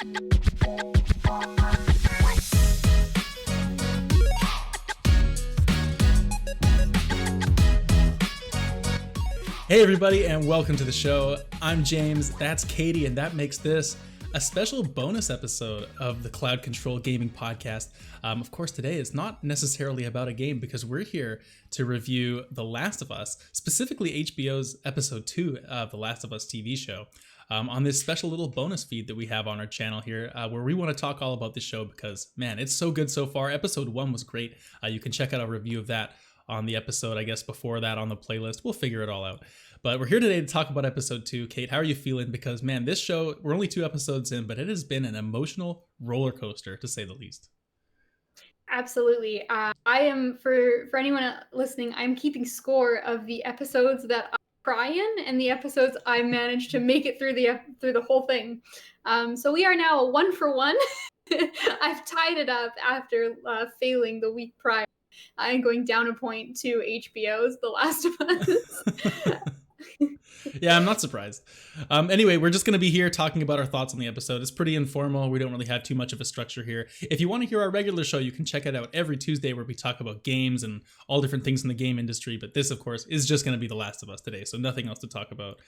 Hey everybody, and welcome to the show. I'm James, that's Katie, and that makes this a special bonus episode of the Cloud Control Gaming Podcast. Of course, today is not necessarily about a game because we're here to review The Last of Us, specifically HBO's episode 2 of The Last of Us TV show, on this special little bonus feed that we have on our channel here, where we want to talk all about the show because, man, it's so good so far. Episode 1 was great. You can check out a review of that on the episode, I guess, before that on the playlist. We'll figure it all out. But we're here today to talk about episode 2. Kate, how are you feeling? Because, man, this show, we're only 2 episodes in, but it has been an emotional roller coaster, to say the least. Absolutely. I am, for anyone listening, I'm keeping score of the episodes that I cry in and the episodes I managed to make it through the whole thing. So we are now a 1 for 1. I've tied it up after failing the week prior. I'm going down a point to HBO's The Last of Us. Yeah, I'm not surprised. Anyway, we're just going to be here talking about our thoughts on the episode. It's pretty informal. We don't really have too much of a structure here. If you want to hear our regular show, you can check it out every Tuesday where we talk about games and all different things in the game industry. But this, of course, is just going to be The Last of Us today, so nothing else to talk about.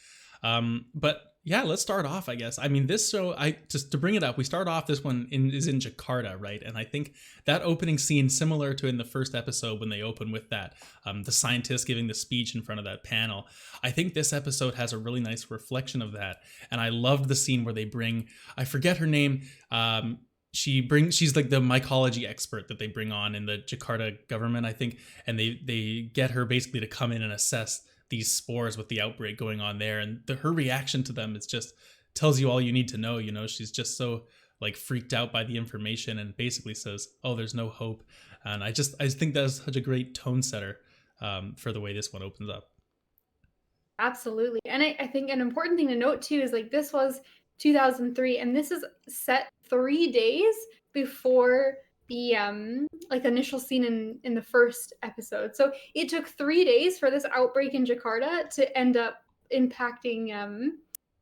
But yeah, let's start off, I guess. I mean, this show, just to bring it up, we start off, this one is in Jakarta, right? And I think that opening scene, similar to in the first episode when they open with that, the scientist giving the speech in front of that panel, I think this episode has a really nice reflection of that. And I loved the scene where they bring, I forget her name, she's like the mycology expert that they bring on in the Jakarta government, I think, and they get her basically to come in and assess these spores with the outbreak going on there, and her reaction to them is just tells you all you need to know. You know, she's just so like freaked out by the information and basically says, "Oh, there's no hope." And I think that's such a great tone setter for the way this one opens up. Absolutely, and I think an important thing to note too is like this was 2003, and this is set 3 days before the like initial scene in the first episode. So it took 3 days for this outbreak in Jakarta to end up impacting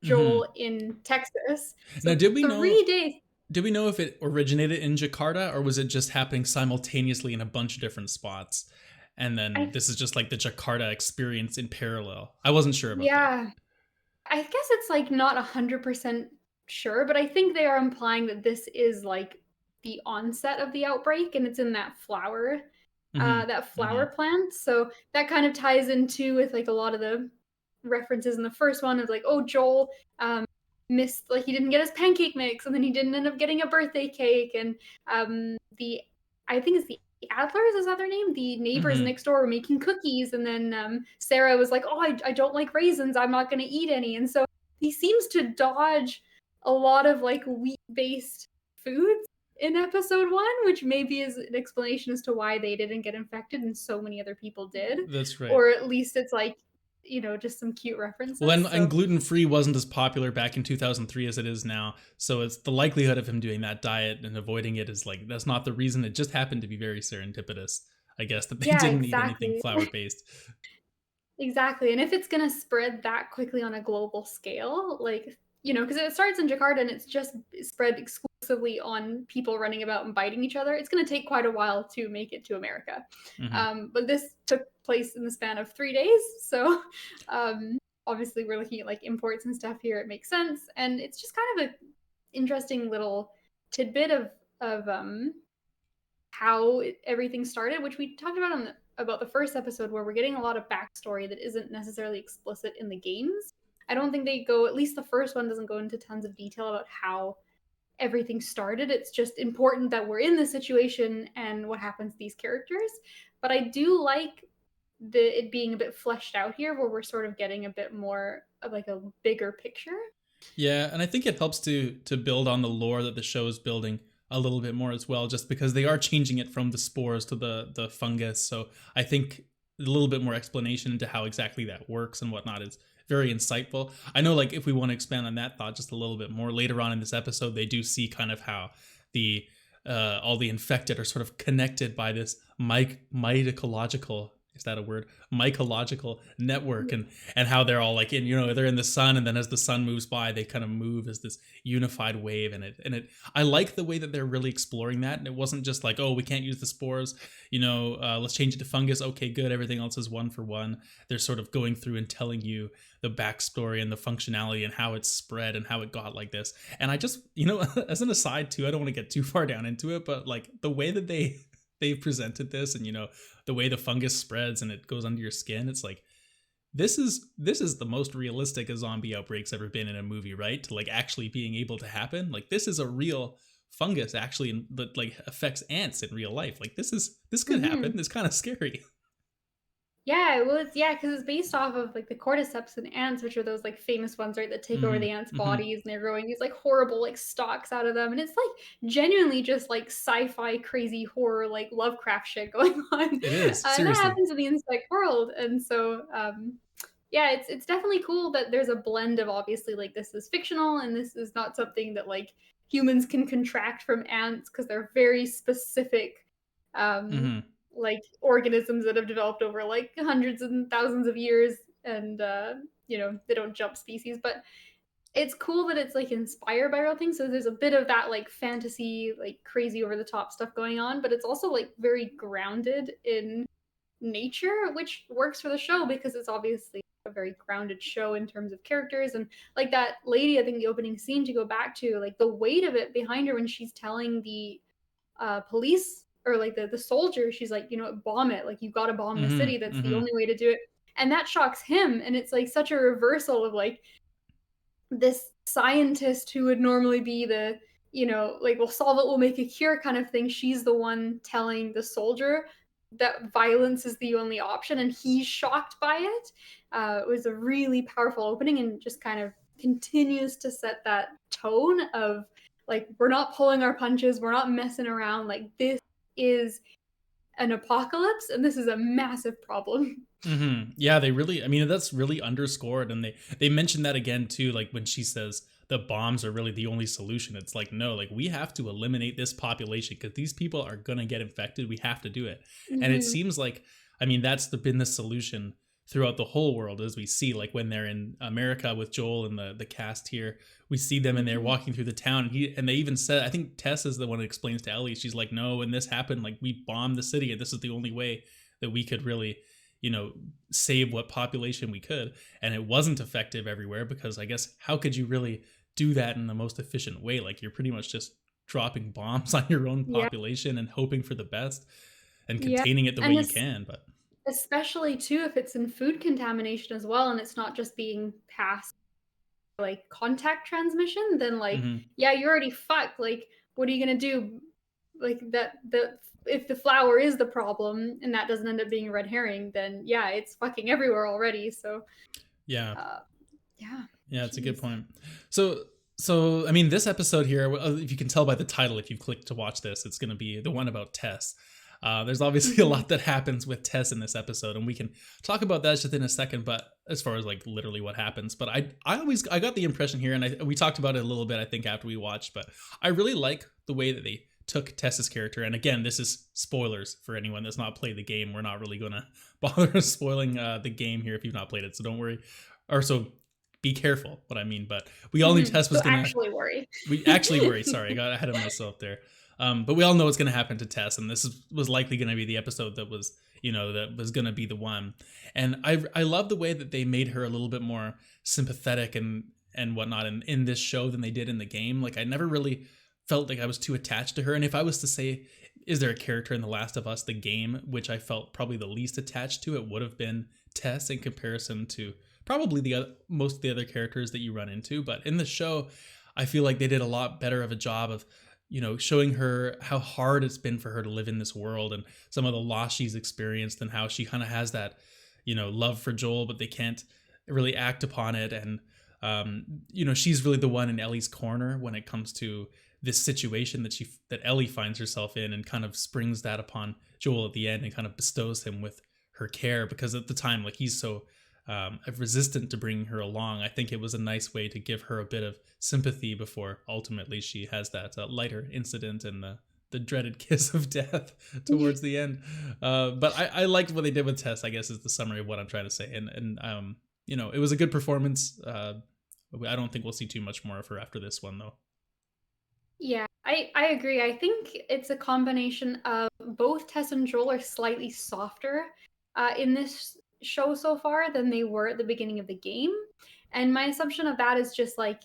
Joel in Texas. So now, did we know 3 days? Did we know if it originated in Jakarta or was it just happening simultaneously in a bunch of different spots? And then this is just like the Jakarta experience in parallel. I wasn't sure about that. Yeah, I guess it's like not 100% sure, but I think they are implying that this is like the onset of the outbreak, and it's in that flower plant. So that kind of ties into with like a lot of the references in the first one of like, oh, Joel missed, like he didn't get his pancake mix, and then he didn't end up getting a birthday cake, and I think it's the Adlers, is that their name? The neighbors next door were making cookies, and then Sarah was like, oh, I don't like raisins, I'm not going to eat any. And so he seems to dodge a lot of like wheat-based foods in episode 1, which maybe is an explanation as to why they didn't get infected and so many other people did. That's right. Or at least it's like, you know, just some cute references. Well, and gluten-free wasn't as popular back in 2003 as it is now. So it's the likelihood of him doing that diet and avoiding it is like, that's not the reason. It just happened to be very serendipitous, I guess, that they didn't eat anything flour-based. Exactly. And if it's going to spread that quickly on a global scale, like, you know, because it starts in Jakarta and it's just spread exclusively on people running about and biting each other, it's going to take quite a while to make it to America. But this took place in the span of 3 days. So obviously we're looking at like imports and stuff here. It makes sense. And it's just kind of an interesting little tidbit of how everything started, which we talked about the first episode, where we're getting a lot of backstory that isn't necessarily explicit in the games. I don't think they go, at least the first one doesn't go into tons of detail about how everything started. It's just important that we're in this situation and what happens to these characters. But I do like it being a bit fleshed out here, where we're sort of getting a bit more of like a bigger picture. Yeah, and I think it helps to build on the lore that the show is building a little bit more as well, just because they are changing it from the spores to the fungus. So I think a little bit more explanation into how exactly that works and whatnot is very insightful. I know, like, if we want to expand on that thought just a little bit more later on in this episode, they do see kind of how all the infected are sort of connected by this mycological is that a word, mycological network, and how they're all like in, they're in the sun, and then as the sun moves by they kind of move as this unified wave. And it I like the way that they're really exploring that, and it wasn't just like, oh, we can't use the spores, let's change it to fungus, okay, good, everything else is one for one. They're sort of going through and telling you the backstory and the functionality and how it's spread and how it got like this. And I just, as an aside too, I don't want to get too far down into it, but like the way that they've presented this, and the way the fungus spreads and it goes under your skin, it's like this is the most realistic a zombie outbreak's ever been in a movie, right? To like actually being able to happen. Like this is a real fungus actually that like affects ants in real life. Like this could happen. It's kind of scary. Yeah, well, because it's based off of like the cordyceps and ants, which are those like famous ones, right, that take over the ants' Hmm. bodies, and they're growing these like horrible like stalks out of them, and it's like genuinely just like sci-fi crazy horror like Lovecraft shit going on, It is, and that seriously. happens in the insect world, and so yeah, it's definitely cool that there's a blend of obviously like this is fictional and this is not something that like humans can contract from ants because they're very specific um Hmm. like organisms that have developed over like hundreds and thousands of years, and they don't jump species, but it's cool that it's like inspired by real things, so there's a bit of that like fantasy like crazy over the top stuff going on, but it's also like very grounded in nature, which works for the show because it's obviously a very grounded show in terms of characters. And like that lady, I think the opening scene, to go back to like the weight of it behind her when she's telling the police or like the soldier, she's like, bomb it, like you got to bomb the Hmm. city, that's the Hmm. only way to do it. And that shocks him, and it's like such a reversal of like this scientist who would normally be the, like, we'll solve it, we'll make a cure kind of thing. She's the one telling the soldier that violence is the only option, and he's shocked by it. It was a really powerful opening and just kind of continues to set that tone of like, we're not pulling our punches, we're not messing around. Like, this is an apocalypse, and this is a massive problem. Yeah, they really, I mean, that's really underscored. And they mentioned that again too, like when she says the bombs are really the only solution. It's like, no, like we have to eliminate this population because these people are going to get infected. We have to do it. And it Mhm. seems like, I mean, been the solution throughout the whole world. As we see, like when they're in America with Joel and the cast here, we see them and they're Mhm. walking through the town, and they even said, I think Tess is the one that explains to Ellie, she's like, no, when this happened, like we bombed the city and this is the only way that we could really, you know, save what population we could. And it wasn't effective everywhere because I guess how could you really do that in the most efficient way? Like you're pretty much just dropping bombs on your own Yeah. population and hoping for the best and Yeah. containing it the way And you this can. But especially too if it's in food contamination as well, and it's not just being passed like contact transmission, then like, mhm. yeah, you're already fucked. Like, what are you gonna do? Like the if the flour is the problem and that doesn't end up being a red herring, then yeah, it's fucking everywhere already. So Yeah. uh yeah. Yeah, it's a good Jeez. point. So I mean, this episode here, if you can tell by the title, if you've clicked to watch this, it's going to be the one about Tess. There's obviously a Mhm. lot that happens with Tess in this episode, and we can talk about that just in a second. But as far as like literally what happens, but I got the impression here, and we talked about it a little bit, I think, after we watched. But I really like the way that they took Tess's character. And again, this is spoilers for anyone that's not played the game. We're not really going to bother spoiling the game here if you've not played it, so don't worry. Or so be careful what I mean, but we all knew Mhm. Tess was So gonna. actually worry. We actually worry. Sorry, I got ahead of myself there. But we all know what's gonna happen to Tess, and was likely gonna be the episode that was, that was gonna be the one. And I love the way that they made her a little bit more sympathetic and whatnot in this show than they did in the game. Like I never really felt like I was too attached to her. And if I was to say, is there a character in The Last of Us, the game, which I felt probably the least attached to, it would have been Tess in comparison to probably most of the other characters that you run into. But in the show, I feel like they did a lot better of a job of, showing her how hard it's been for her to live in this world and some of the loss she's experienced and how she kind of has that, love for Joel, but they can't really act upon it. And, she's really the one in Ellie's corner when it comes to this situation that Ellie finds herself in, and kind of springs that upon Joel at the end and kind of bestows him with her care, because at the time, like, he's so resistant to bringing her along. I think it was a nice way to give her a bit of sympathy before ultimately she has that lighter incident in the dreaded kiss of death towards the end. But I liked what they did with Tess, I guess, is the summary of what I'm trying to say. And you know, it was a good performance. I don't think we'll see too much more of her after this one, though. Yeah, I agree. I think it's a combination of both Tess and Joel are slightly softer in this show so far than they were at the beginning of the game. And my assumption of that is just like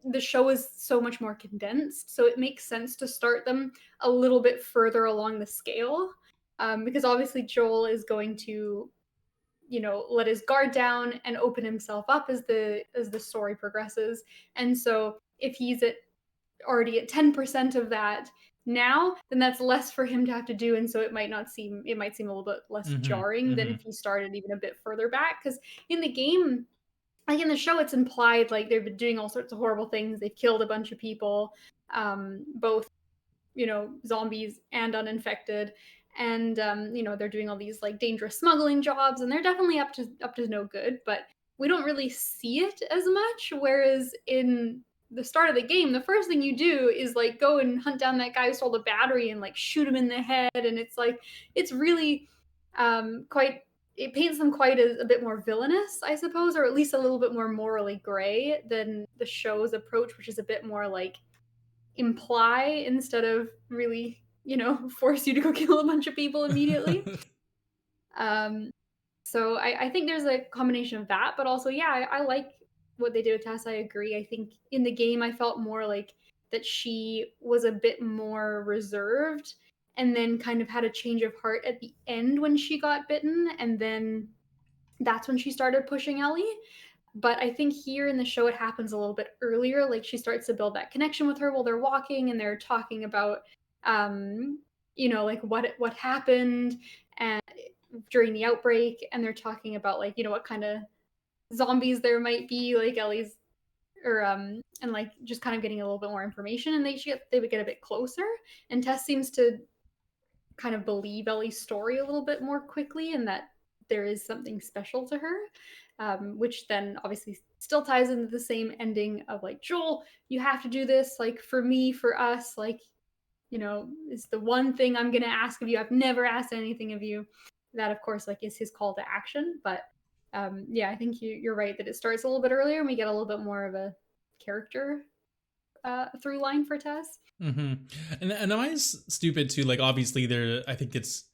the show is so much more condensed, so it makes sense to start them a little bit further along the scale. Because obviously Joel is going to, you know, let his guard down and open himself up as the story progresses. And so if he's already at 10% of that now, then that's less for him to have to do, and so it might seem a little bit less Mm-hmm. jarring than Mm-hmm. if he started even a bit further back. Because in the game, like in the show, it's implied like they've been doing all sorts of horrible things. They've killed a bunch of people, both, you know, zombies and uninfected, and you know, they're doing all these like dangerous smuggling jobs, and they're definitely up to no good. But we don't really see it as much. Whereas in the start of the game, the first thing you do is like go and hunt down that guy who stole the battery and like shoot him in the head, and it's like it's really quite, it paints them quite as a bit more villainous, I suppose, or at least a little bit more morally gray than the show's approach, which is a bit more like imply instead of really, you know, force you to go kill a bunch of people immediately. Um, so I think there's a combination of that, but also, yeah, I like what they did with Tess. I agree. I think in the game, I felt more like that she was a bit more reserved and then kind of had a change of heart at the end when she got bitten. And then that's when she started pushing Ellie. But I think here in the show, it happens a little bit earlier. Like she starts to build that connection with her while they're walking and they're talking about, um, you know, like what happened and during the outbreak, and they're talking about like, you know, what kind of zombies there might be, like Ellie's, or and like just kind of getting a little bit more information, and they would get a bit closer, and Tess seems to kind of believe Ellie's story a little bit more quickly, and that there is something special to her, which then obviously still ties into the same ending of like, Joel, you have to do this, like for me, for us, like, you know, it's the one thing I'm gonna ask of you. I've never asked anything of you. That of course like is his call to action. But yeah, I think you're right that it starts a little bit earlier and we get a little bit more of a character through line for Tess. Mm-hmm. And am I stupid too? Like, obviously, there. I think it's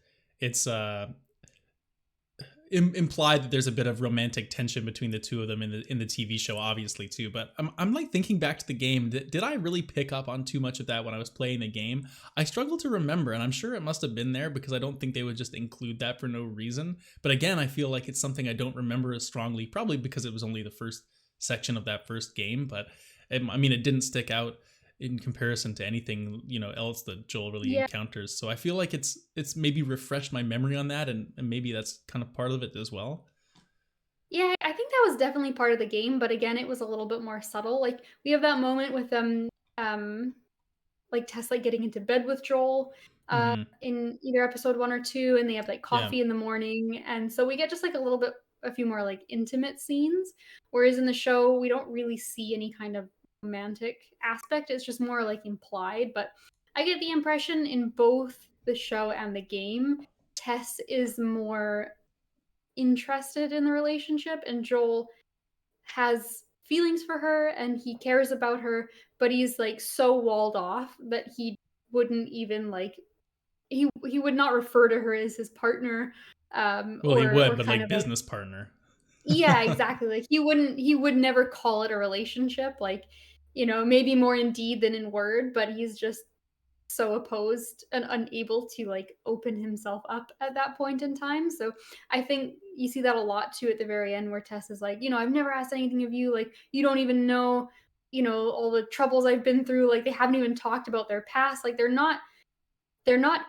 implied that there's a bit of romantic tension between the two of them in the TV show, obviously too. But I'm like thinking back to the game. Did I really pick up on too much of that when I was playing the game? I struggle to remember, and I'm sure it must have been there because I don't think they would just include that for no reason. But again, I feel like it's something I don't remember as strongly, probably because it was only the first section of that first game. But I mean, it didn't stick out in comparison to anything, you know, else that Joel really Yeah, encounters. So I feel like it's maybe refreshed my memory on that, and maybe that's kind of part of it as well. yeah, I think that was definitely part of the game, but again, it was a little bit more subtle. Like we have that moment with um like Tess like getting into bed with Joel Mm-hmm. in either episode 1 or 2, and they have like Yeah. coffee in the morning, and so we get just like a few more like intimate scenes. Whereas in the show, we don't really see any kind of romantic aspect. It's just more like implied. But I get the impression in both the show and the game, Tess is more interested in the relationship, and Joel has feelings for her and he cares about her, but he's like so walled off that he wouldn't even like, he would not refer to her as his partner, Well, he would, or but kind like of like, business partner. yeah, exactly, like he would never call it a relationship, like, you know, maybe more in deed than in word, but he's just so opposed and unable to like open himself up at that point in time. So I think you see that a lot too at the very end where Tess is like, you know, I've never asked anything of you. Like, you don't even know, you know, all the troubles I've been through. Like, they haven't even talked about their past. Like, they're not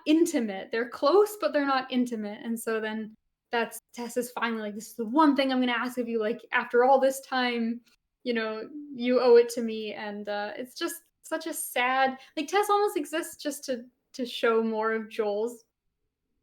intimate. They're close, but they're not intimate. And so then that's Tess is finally like, this is the one thing I'm gonna ask of you. Like, after all this time, you know, you owe it to me. And it's just such a sad, like, Tess almost exists just to show more of Joel's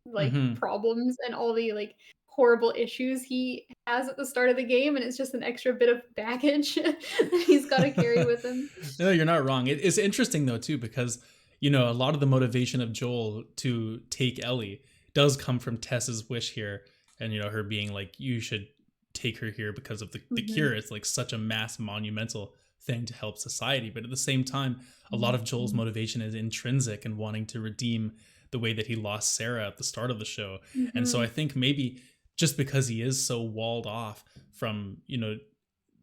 like Mm-hmm. problems and all the like horrible issues he has at the start of the game, and it's just an extra bit of baggage that he's got to carry with him. No, you're not wrong. It's interesting though too because you know, a lot of the motivation of Joel to take Ellie does come from Tess's wish here, and you know, her being like, you should take her here because of the cure. It's like such a mass monumental thing to help society, but at the same time, a lot of Joel's Mhm. motivation is intrinsic and wanting to redeem the way that he lost Sarah at the start of the show. And so I Mhm. think maybe just because he is so walled off from, you know,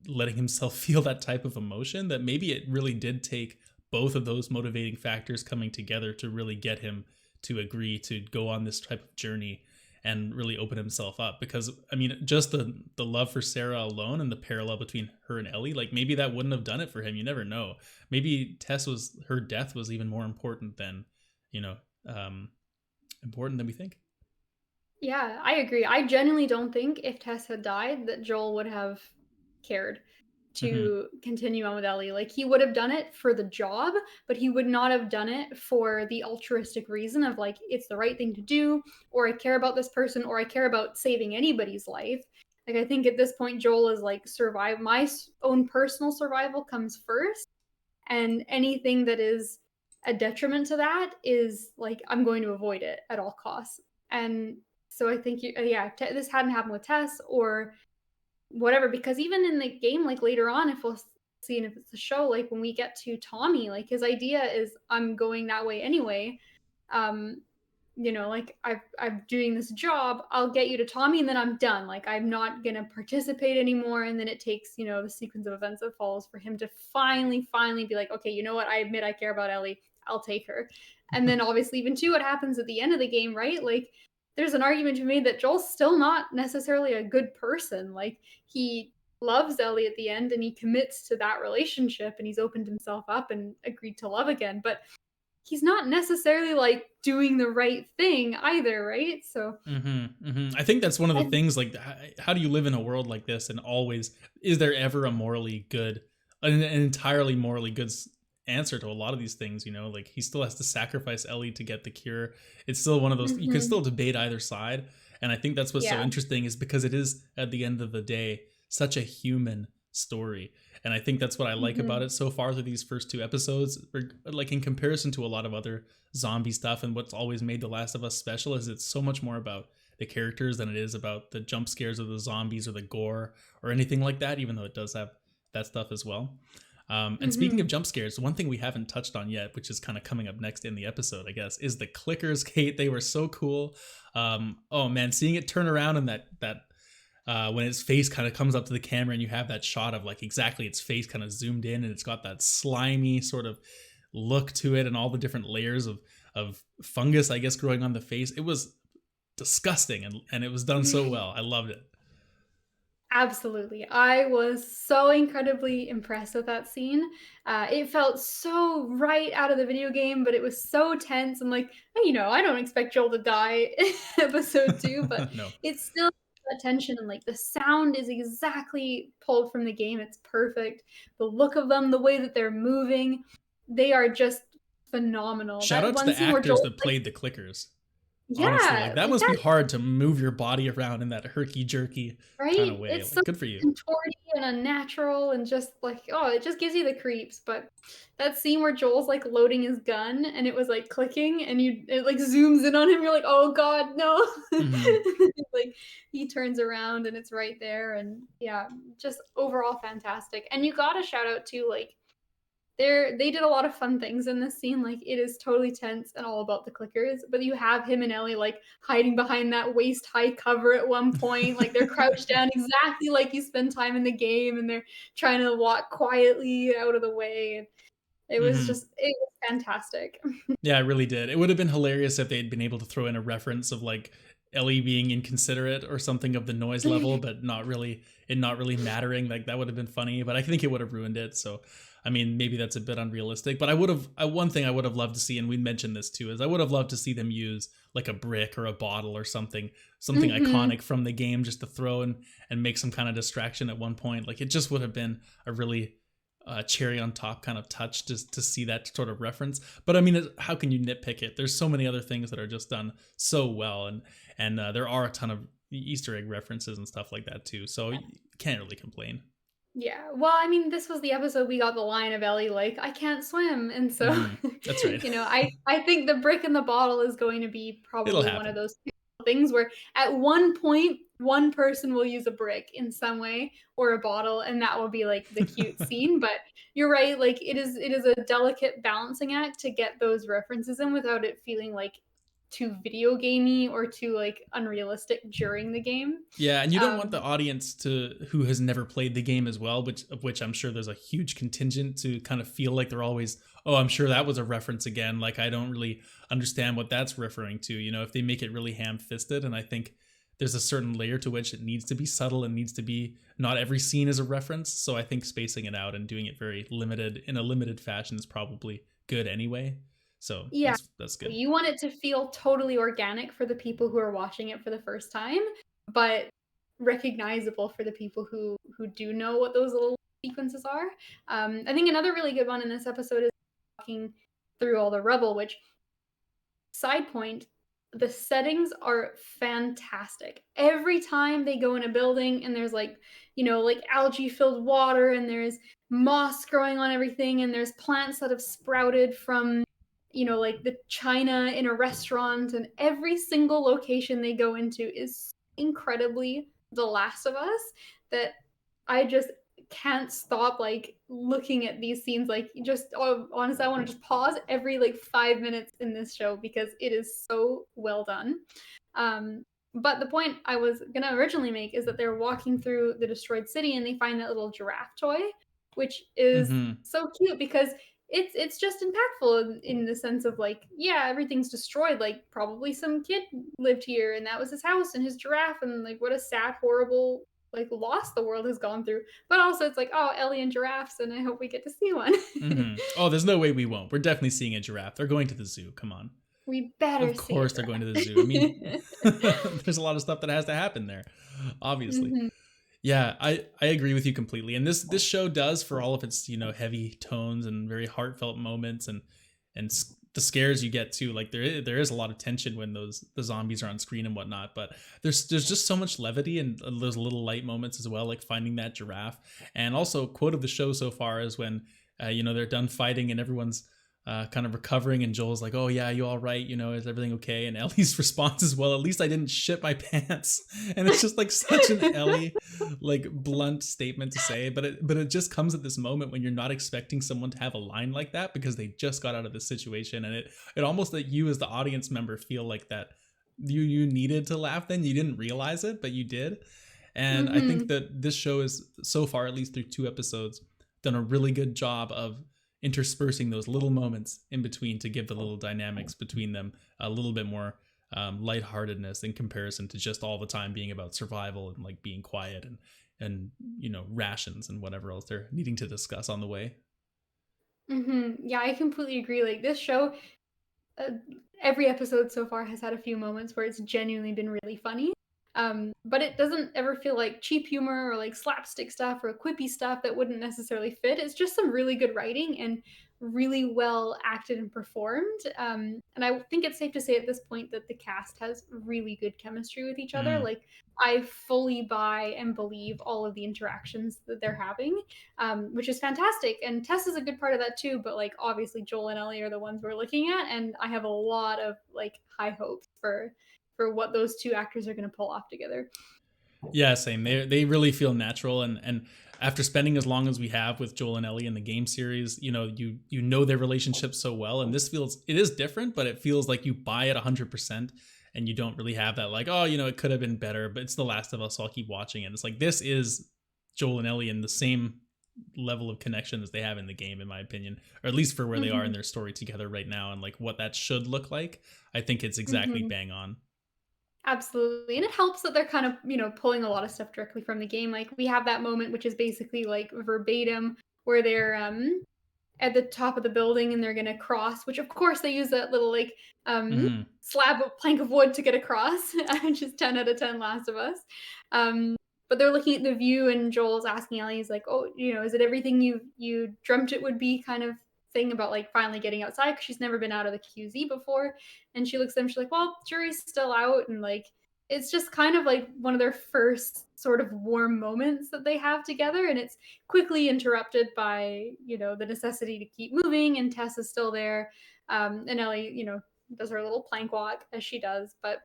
letting himself feel that type of emotion, that maybe it really did take both of those motivating factors coming together to really get him to agree to go on this type of journey and really open himself up. Because I mean, just the love for Sarah alone and the parallel between her and Ellie, like maybe that wouldn't have done it for him. You never know. Maybe Tess was, her death was even more important than, you know, um important than we think. Yeah, I agree. I genuinely don't think if Tess had died that Joel would have cared Hmm. to continue on with Ellie. Like he would have done it for the job, but he would not have done it for the altruistic reason of like it's the right thing to do, or I care about this person, or I care about saving anybody's life. Like I think at this point Joel is like survive my own personal survival comes first, and anything that is a detriment to that is like I'm going to avoid it at all costs. And so I think yeah, this hadn't happened with Tess or whatever, because even in the game, like later on, if we'll see, and if it's a show, like when we get to Tommy, like his idea is I'm going that way anyway. um like I'm doing this job, I'll get you to Tommy and then I'm done, like I'm not gonna participate anymore. And then it takes, the sequence of events that follows for him to finally be like, okay, you know what, I admit I care about Ellie, I'll take her. And then obviously even too what happens at the end of the game, right? Like there's an argument to be made that Joel's still not necessarily a good person. Like he loves Ellie at the end and he commits to that relationship and he's opened himself up and agreed to love again, but he's not necessarily like doing the right thing either, right? So I think that's one of the I, things. Like, how do you live in a world like this? And always, is there ever a morally good, an entirely morally good answer to a lot of these things? You know, like he still has to sacrifice Ellie to get the cure. It's still one of those, you can still mhm, debate either side. And I think that's what's so yeah. interesting, is because it is at the end of the day such a human story. And I think that's what I like about Mhm, it so far through these first two episodes. Like in comparison to a lot of other zombie stuff, and what's always made The Last of Us special is it's so much more about the characters than it is about the jump scares of the zombies or the gore or anything like that, even though it does have that stuff as well. And speaking of mhm. jump scares, one thing we haven't touched on yet, which is kind of coming up next in the episode, I guess, is the clickers. Kate, they were so cool. Oh man, seeing it turn around and that when its face kind of comes up to the camera and you have that shot of like exactly its face kind of zoomed in and it's got that slimy sort of look to it and all the different layers of fungus, I guess, growing on the face. It was disgusting, and it was done so well. I loved it. Absolutely. I was so incredibly impressed with that scene. It felt so right out of the video game, but it was so tense. And like, I don't expect Joel to die in episode 2, but No. it's still that tension, and like the sound is exactly pulled from the game. It's perfect. The look of them, the way that they're moving, they are just phenomenal. Shout That out to one the scene where actors Joel's that like, played the clickers. Honestly, like yeah, that like must that. be hard to move your body around in that herky jerky kind of Right? way. It's so Like, good for you. contorty and unnatural and just like, oh, it just gives you the creeps. But that scene where Joel's like loading his gun and it was like clicking and it like zooms in on him, you're like, oh god, no. Hmm. Like he turns around and it's right there. And yeah, just overall fantastic. And you gotta shout out to like they did a lot of fun things in this scene. Like it is totally tense and all about the clickers, but you have him and Ellie like hiding behind that waist high cover at one point. Like they're crouched down exactly like you spend time in the game, and they're trying to walk quietly out of the way. Hmm. It was fantastic. Yeah, I really did. It would have been hilarious if they'd been able to throw in a reference of like Ellie being inconsiderate or something of the noise level, but not really mattering. Like that would have been funny, but I think it would have ruined it. So, I mean, maybe that's a bit unrealistic. But one thing I would have loved to see, and we mentioned this too, is I would have loved to see them use like a brick or a bottle or something Mhm. iconic from the game, just to throw in and make some kind of distraction at one point. Like it just would have been a really cherry on top kind of touch just to see that sort of reference. But I mean, how can you nitpick it? There's so many other things that are just done so well, and there are a ton of Easter egg references and stuff like that too. So you can't really complain. Yeah. Well, I mean, this was the episode we got the line of Ellie like, "I can't swim." And so, That's right. I think the brick in the bottle is going to be It'll probably one of happen. those things where at one point one person will use a brick in some way or a bottle, and that will be like the cute scene. But you're right, like it is a delicate balancing act to get those references in without it feeling like too video gamey or too like unrealistic during the game. Yeah, and you don't want the Um audience to who has never played the game as well, which I'm sure there's a huge contingent to kind of feel like they're always, oh, I'm sure that was a reference again. Like I don't really understand what that's referring to. If they make it really ham-fisted, and I think there's a certain layer to which it needs to be subtle and needs to be not every scene is a reference. So I think spacing it out and doing it very limited in a limited fashion is probably good anyway. So Yeah, that's good. you want it to feel totally organic for the people who are watching it for the first time, but recognizable for the people who do know what those little sequences are. I think another really good one in this episode is walking through all the rubble, which side point, the settings are fantastic. Every time they go in a building and there's like, like algae filled water and there's moss growing on everything and there's plants that have sprouted from, like the china in a restaurant, and every single location they go into is incredibly The Last of Us that I just can't stop like looking at these scenes. Like, just honestly, I want to just pause every like 5 minutes in this show because it is so well done. um but the point I was gonna originally make is that they're walking through the destroyed city and they find that little giraffe toy, which is Hmm. so cute because it's just impactful in the sense of like, yeah, everything's destroyed, like probably some kid lived here and that was his house and his giraffe, and like what a sad, horrible like loss the world has gone through. But also it's like, oh, Ellie and giraffes, and I hope we get to see one. Oh, there's no way we won't. We're definitely seeing a giraffe. They're going to the zoo. Come on. We better Of see a course they're going to the zoo. I mean, giraffe. there's a lot of stuff that has to happen there, obviously. Hmm. Yeah, I agree with you completely. And this show does, for all of its heavy tones and very heartfelt moments and the scares you get too. Like there is a lot of tension when the zombies are on screen and whatnot. But there's just so much levity and those little light moments as well, like finding that giraffe. And also, quote of the show so far is when they're done fighting and everyone's kind of recovering, and Joel's like, "Oh yeah, you all right? Is everything okay?" And Ellie's response is, "Well, at least I didn't shit my pants." And it's just like such an Ellie, like blunt statement to say, but it just comes at this moment when you're not expecting someone to have a line like that because they just got out of this situation, and it almost that you as the audience member feel like that you needed to laugh, then you didn't realize it, but you did. And I think Hmm. that this show is so far, at least through 2 episodes, done a really good job of interspersing those little moments in between to give the little dynamics between them a little bit more lightheartedness in comparison to just all the time being about survival and like being quiet and rations and whatever else they're needing to discuss on the way. Hmm. Yeah, I completely agree. Like this show, uh, every episode so far has had a few moments where it's genuinely been really funny. But it doesn't ever feel like cheap humor or like slapstick stuff or quippy stuff that wouldn't necessarily fit. It's just some really good writing and really well acted and performed. And I think it's safe to say at this point that the cast has really good chemistry with each other. Mm. Like, I fully buy and believe all of the interactions that they're having, which is fantastic. And Tess is a good part of that too. But like, obviously, Joel and Ellie are the ones we're looking at, and I have a lot of like high hopes for what those two actors are going to pull off together. Yeah, same. They really feel natural, and after spending as long as we have with Joel and Ellie in the game series, you know their relationship so well, and this feels it is different, but it feels like you buy it 100%, and you don't really have that like, oh, it could have been better, but it's The Last of Us, so I'll keep watching it. It's like this is Joel and Ellie in the same level of connection as they have in the game, in my opinion, or at least for where they are in Hmm. their story together right now, and like what that should look like. I think it's exactly Hmm. bang on. Absolutely. And it helps that they're kind of, pulling a lot of stuff directly from the game. Like, we have that moment, which is basically like verbatim, where they're at the top of the building and they're gonna cross, which of course they use that little like Hmm. slab of plank of wood to get across, which is 10 out of 10 Last of Us. Um, but they're looking at the view and Joel's asking Ellie, he's like, "Oh, is it everything you dreamt it would be?" kind of thing about like finally getting outside because she's never been out of the QZ before. And she looks at him, she's like, "Well, jury's still out," and like it's just kind of like one of their first sort of warm moments that they have together, and it's quickly interrupted by, the necessity to keep moving, and Tess is still there. And Ellie, does her little plank walk as she does, but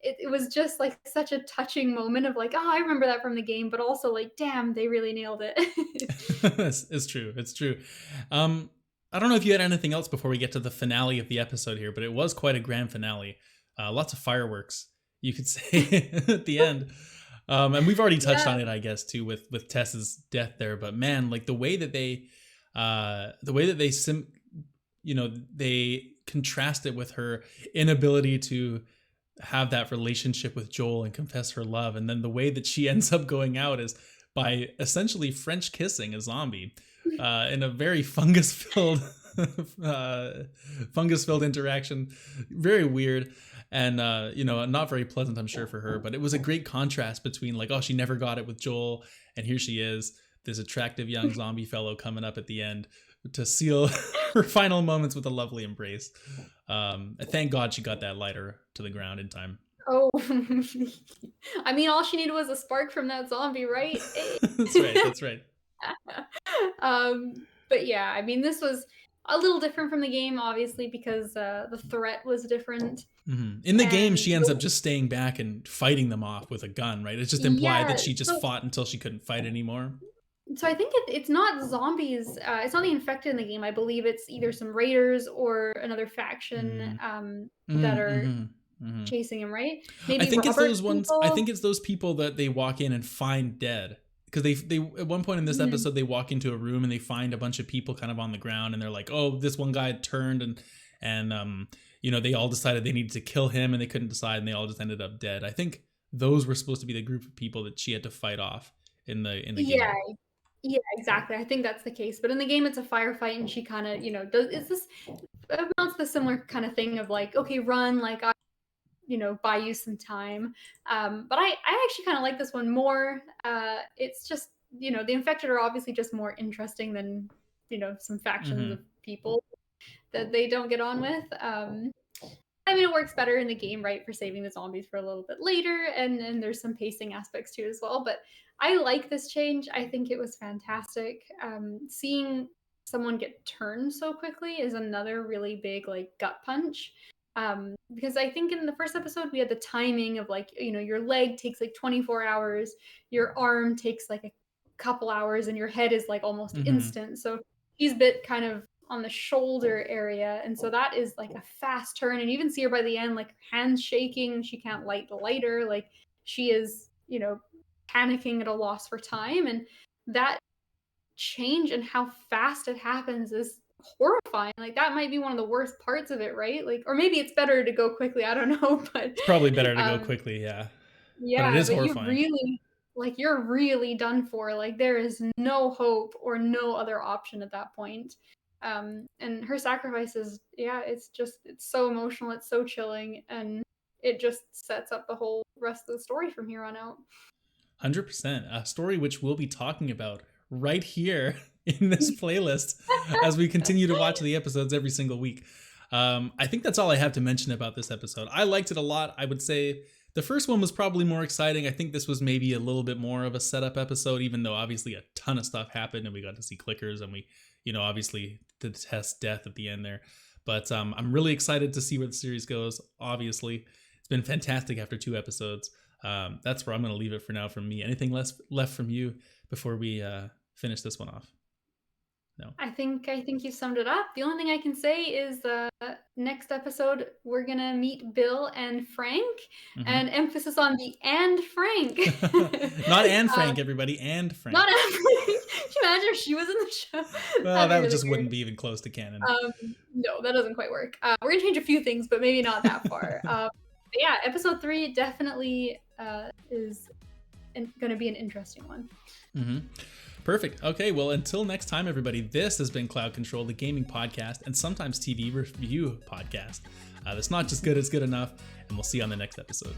it was just like such a touching moment of like, oh, I remember that from the game, but also like, damn, they really nailed it. It's true. It's true. I don't know if you had anything else before we get to the finale of the episode here, but it was quite a grand finale. Lots of fireworks, you could say, at the end. And we've already touched on it, I guess, too, with Tess's death there. But man, like the way that they they contrast it with her inability to have that relationship with Joel and confess her love, and then the way that she ends up going out is by essentially French kissing a zombie in a very fungus-filled interaction. Very weird, and not very pleasant, I'm sure, for her. But it was a great contrast between like, oh, she never got it with Joel, and here she is, this attractive young zombie fellow coming up at the end to seal her final moments with a lovely embrace. Thank God she got that lighter to the ground in time. Oh, I mean, all she needed was a spark from that zombie, right? That's right. But yeah, I mean, this was a little different from the game, obviously, because the threat was different. Mm-hmm. In the game, she ends up just staying back and fighting them off with a gun, right? It's just implied that she just fought until she couldn't fight anymore. So I think it's not zombies. It's not the infected in the game. I believe it's either some raiders or another faction that are chasing him, right? Maybe I think it's those people? ones. I think it's those people that they walk in and find dead. Because they at one point in this episode, they walk into a room and they find a bunch of people kind of on the ground, and they're like, oh, this one guy turned and they all decided they needed to kill him, and they couldn't decide, and they all just ended up dead. I think those were supposed to be the group of people that she had to fight off in the game. Yeah, exactly. I think that's the case. But in the game, it's a firefight, and she kind of, amounts to the similar kind of thing of like, okay, run, like, buy you some time. But I actually kind of like this one more. It's just, the infected are obviously just more interesting than, some factions of people that they don't get on with. I mean, it works better in the game, right, for saving the zombies for a little bit later, and there's some pacing aspects to it as well. But I like this change. I think it was fantastic. Seeing someone get turned so quickly is another really big, like, gut punch. Because I think in the first episode, we had the timing of, like, your leg takes, like, 24 hours, your arm takes, like, a couple hours, and your head is, like, almost instant. So she's bit kind of on the shoulder area, and so that is like a fast turn, and you even see her by the end, like, hands shaking, she can't light the lighter, like, she is panicking at a loss for time. And that change and how fast it happens is horrifying. Like, that might be one of the worst parts of it, right? Like, or maybe it's better to go quickly, I don't know. But it's probably better to go quickly. But it is horrifying. You're really done for. Like, there is no hope or no other option at that point. And her sacrifice is, it's so emotional, it's so chilling, and it just sets up the whole rest of the story from here on out. 100%. A story which we'll be talking about right here in this playlist as we continue to watch the episodes every single week. I think that's all I have to mention about this episode. I liked it a lot. I would say the first one was probably more exciting. I think this was maybe a little bit more of a setup episode, even though obviously a ton of stuff happened and we got to see clickers, and we, obviously the Tess death at the end there. But I'm really excited to see where the series goes. Obviously, it's been fantastic after 2 episodes. That's where I'm going to leave it for now from me. Anything left from you before we finish this one off? No. I think you summed it up. The only thing I can say is next episode we're gonna meet Bill and Frank, and emphasis on the and Frank. Not Anne Frank, everybody, and Frank. Not Anne Frank. Can you imagine if she was in the show? Well, that really just wouldn't be even close to canon. No, that doesn't quite work. We're gonna change a few things, but maybe not that far. Yeah, episode 3 definitely is going to be an interesting one. Perfect. Okay, well, until next time, everybody, this has been Cloud Control, the gaming podcast and sometimes TV review podcast. That's not just good, it's good enough, and we'll see you on the next episode.